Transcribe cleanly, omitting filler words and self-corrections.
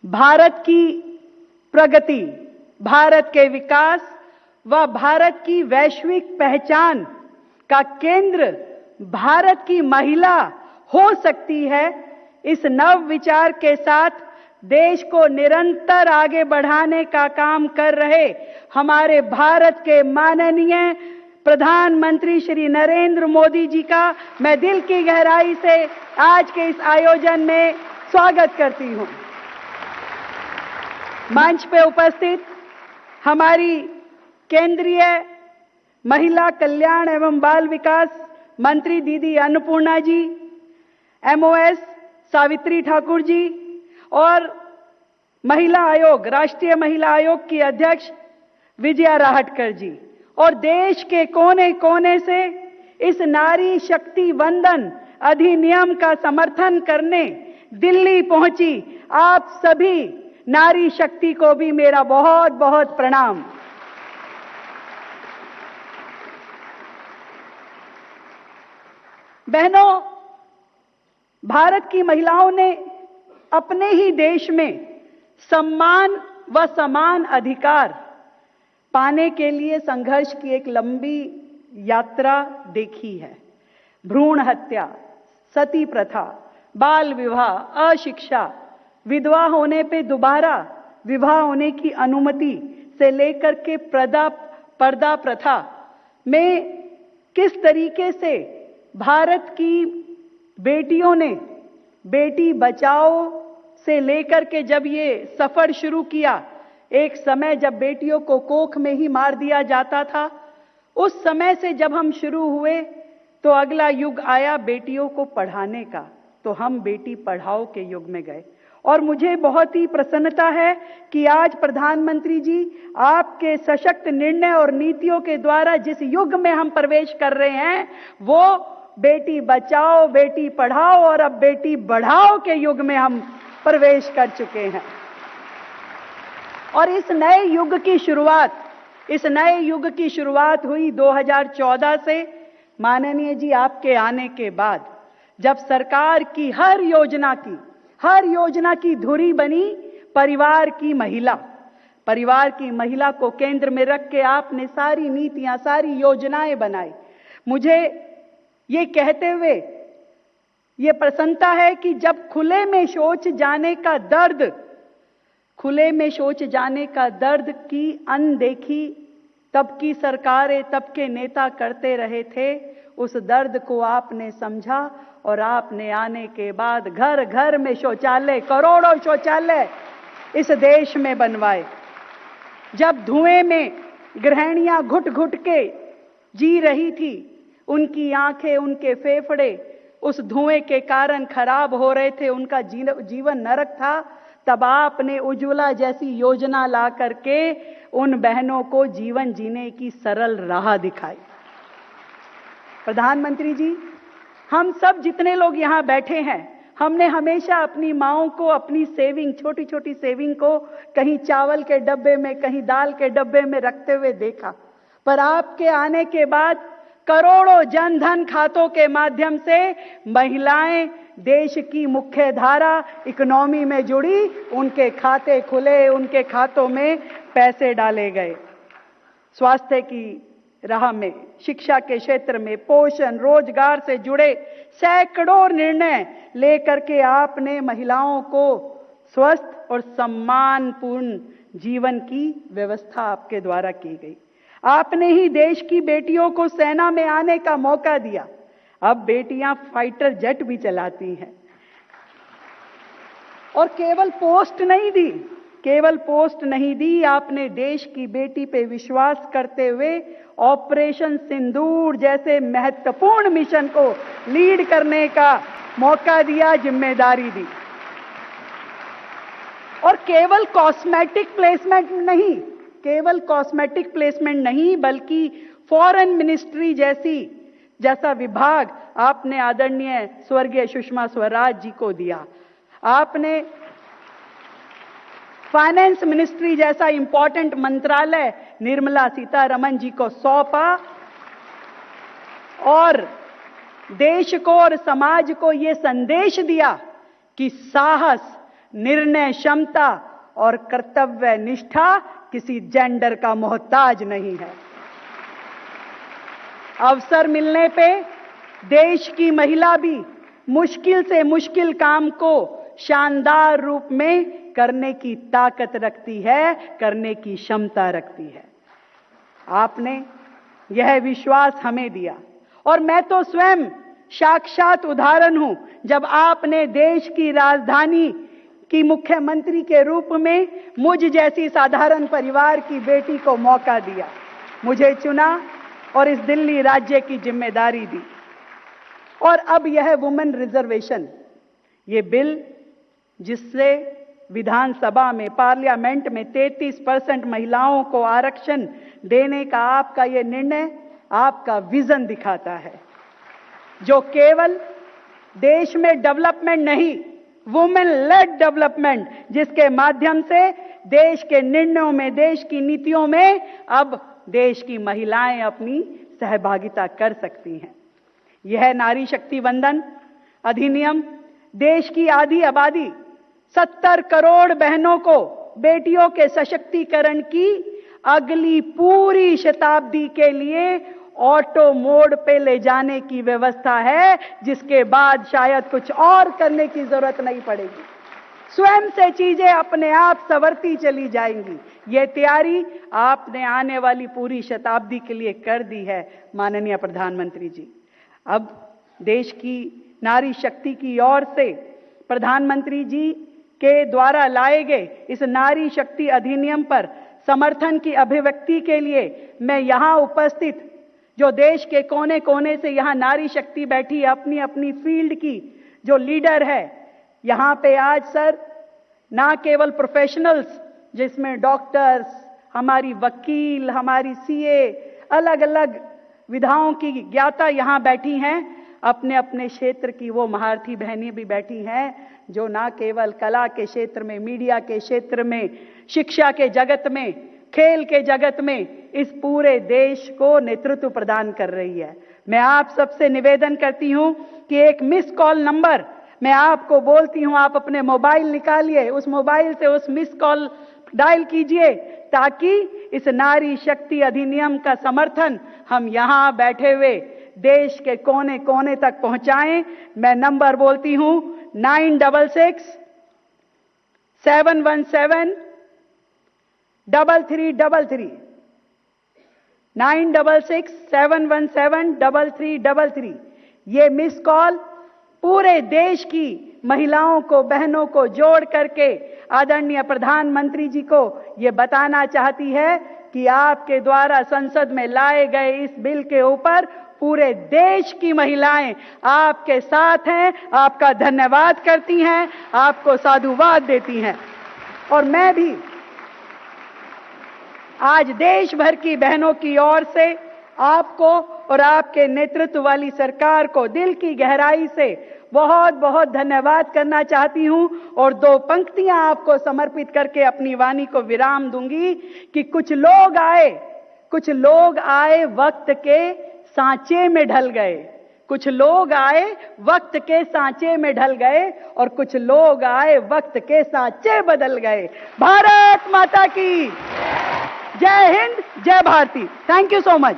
भारत की प्रगति, भारत के विकास व भारत की वैश्विक पहचान का केंद्र भारत की महिला हो सकती है। इस नव विचार के साथ देश को निरंतर आगे बढ़ाने का काम कर रहे हमारे भारत के माननीय प्रधानमंत्री श्री नरेंद्र मोदी जी का मैं दिल की गहराई से आज के इस आयोजन में स्वागत करती हूं। मंच पे उपस्थित हमारी केंद्रीय महिला कल्याण एवं बाल विकास मंत्री दीदी अन्नपूर्णा जी, एमओएस सावित्री ठाकुर जी और महिला आयोग, राष्ट्रीय महिला आयोग की अध्यक्ष विजया राहटकर जी और देश के कोने कोने से इस नारी शक्ति वंदन अधिनियम का समर्थन करने दिल्ली पहुंची आप सभी नारी शक्ति को भी मेरा बहुत बहुत प्रणाम। बहनों, भारत की महिलाओं ने अपने ही देश में सम्मान व समान अधिकार पाने के लिए संघर्ष की एक लंबी यात्रा देखी है। भ्रूण हत्या, सती प्रथा, बाल विवाह, अशिक्षा, विधवा होने पे दोबारा विवाह होने की अनुमति से लेकर के पर्दा प्रथा में किस तरीके से भारत की बेटियों ने बेटी बचाओ से लेकर के जब ये सफर शुरू किया, एक समय जब बेटियों को कोख में ही मार दिया जाता था, उस समय से जब हम शुरू हुए तो अगला युग आया बेटियों को पढ़ाने का, तो हम बेटी पढ़ाओ के युग में गए। और मुझे बहुत ही प्रसन्नता है कि आज प्रधानमंत्री जी आपके सशक्त निर्णय और नीतियों के द्वारा जिस युग में हम प्रवेश कर रहे हैं वो बेटी बचाओ बेटी पढ़ाओ और अब बेटी बढ़ाओ के युग में हम प्रवेश कर चुके हैं। और इस नए युग की शुरुआत हुई 2014 से। माननीय जी आपके आने के बाद जब सरकार की हर योजना की धुरी बनी परिवार की महिला को केंद्र में रख के आपने सारी नीतियां, सारी योजनाएं बनाई। मुझे ये कहते हुए ये प्रसन्नता है कि जब खुले में शौच जाने का दर्द की अनदेखी तब की सरकारें, तब के नेता करते रहे थे, उस दर्द को आपने समझा और आपने आने के बाद घर घर में शौचालय, करोड़ों शौचालय इस देश में बनवाए। जब धुएं में गृहिणियां घुट घुट के जी रही थी, उनकी आंखें, उनके फेफड़े उस धुएं के कारण खराब हो रहे थे, उनका जीवन नरक था, तब आपने उज्ज्वला जैसी योजना ला करके उन बहनों को जीवन जीने की सरल राह दिखाई। प्रधानमंत्री जी, हम सब जितने लोग यहां बैठे हैं, हमने हमेशा अपनी माओं को अपनी सेविंग, छोटी छोटी सेविंग को कहीं चावल के डब्बे में, कहीं दाल के डब्बे में रखते हुए देखा, पर आपके आने के बाद करोड़ों जनधन खातों के माध्यम से महिलाएं देश की मुख्य धारा इकोनॉमी में जुड़ी, उनके खाते खुले, उनके खातों में पैसे डाले गए। स्वास्थ्य की राह में, शिक्षा के क्षेत्र में, पोषण, रोजगार से जुड़े सैकड़ों निर्णय लेकर के आपने महिलाओं को स्वस्थ और सम्मानपूर्ण जीवन की व्यवस्था आपके द्वारा की गई। आपने ही देश की बेटियों को सेना में आने का मौका दिया। अब बेटियां फाइटर जेट भी चलाती हैं। और केवल पोस्ट नहीं दी, आपने देश की बेटी पे विश्वास करते हुए ऑपरेशन सिंदूर जैसे महत्वपूर्ण मिशन को लीड करने का मौका दिया, जिम्मेदारी दी। और केवल कॉस्मेटिक प्लेसमेंट नहीं, बल्कि फॉरेन मिनिस्ट्री जैसा विभाग आपने आदरणीय स्वर्गीय सुषमा स्वराज जी को दिया। आपने फाइनेंस मिनिस्ट्री जैसा इंपॉर्टेंट मंत्रालय निर्मला सीतारमण जी को सौंपा और देश को और समाज को यह संदेश दिया कि साहस, निर्णय क्षमता और कर्तव्य निष्ठा किसी जेंडर का मोहताज नहीं है। अवसर मिलने पे देश की महिला भी मुश्किल से मुश्किल काम को शानदार रूप में करने की ताकत रखती है, करने की क्षमता रखती है। आपने यह विश्वास हमें दिया और मैं तो स्वयं साक्षात उदाहरण हूं। जब आपने देश की राजधानी की मुख्यमंत्री के रूप में मुझ जैसी साधारण परिवार की बेटी को मौका दिया, मुझे चुना और इस दिल्ली राज्य की जिम्मेदारी दी। और अब यह वुमेन रिजर्वेशन, ये बिल जिससे विधानसभा में, पार्लियामेंट में 33% महिलाओं को आरक्षण देने का आपका यह निर्णय आपका विजन दिखाता है, जो केवल देश में डेवलपमेंट नहीं, वुमेन लेड डेवलपमेंट, जिसके माध्यम से देश के निर्णयों में, देश की नीतियों में अब देश की महिलाएं अपनी सहभागिता कर सकती हैं। यह नारी शक्ति वंदन अधिनियम देश की आधी आबादी 70 करोड़ बहनों को बेटियों के सशक्तिकरण की अगली पूरी शताब्दी के लिए ऑटो मोड पे ले जाने की व्यवस्था है, जिसके बाद शायद कुछ और करने की जरूरत नहीं पड़ेगी। स्वयं से चीजें अपने आप संवरती चली जाएंगी। ये तैयारी आपने आने वाली पूरी शताब्दी के लिए कर दी है माननीय प्रधानमंत्री जी। अब देश की नारी शक्ति की ओर से प्रधानमंत्री जी के द्वारा लाए गए इस नारी शक्ति अधिनियम पर समर्थन की अभिव्यक्ति के लिए मैं यहां उपस्थित जो देश के कोने कोने से यहां नारी शक्ति बैठी है, अपनी अपनी फील्ड की जो लीडर है, यहां पे आज सर ना केवल प्रोफेशनल्स जिसमें डॉक्टर्स, हमारी वकील, हमारी सीए, अलग अलग विधाओं की ज्ञाता यहां बैठी हैं, अपने अपने क्षेत्र की वो महारथी बहनें भी बैठी हैं जो ना केवल कला के क्षेत्र में, मीडिया के क्षेत्र में, शिक्षा के जगत में, खेल के जगत में इस पूरे देश को नेतृत्व प्रदान कर रही है। मैं आप सबसे निवेदन करती हूं कि एक मिस कॉल नंबर मैं आपको बोलती हूं, आप अपने मोबाइल निकालिए, उस मोबाइल से उस मिस कॉल डायल कीजिए ताकि इस नारी शक्ति अधिनियम का समर्थन हम यहां बैठे हुए देश के कोने कोने तक पहुंचाएं। मैं नंबर बोलती हूं 966-717-3333 966-717-3333। ये मिस कॉल पूरे देश की महिलाओं को, बहनों को जोड़ करके आदरणीय प्रधानमंत्री जी को ये बताना चाहती है कि आपके द्वारा संसद में लाए गए इस बिल के ऊपर पूरे देश की महिलाएं आपके साथ हैं, आपका धन्यवाद करती हैं, आपको साधुवाद देती हैं। और मैं भी आज देश भर की बहनों की ओर से आपको और आपके नेतृत्व वाली सरकार को दिल की गहराई से बहुत बहुत धन्यवाद करना चाहती हूं और दो पंक्तियां आपको समर्पित करके अपनी वाणी को विराम दूंगी कि कुछ लोग आए वक्त के सांचे में ढल गए, कुछ लोग आए वक्त के सांचे में ढल गए और कुछ लोग आए वक्त के सांचे बदल गए। भारत माता की जय हिंद, जय Bharati. Thank you so much.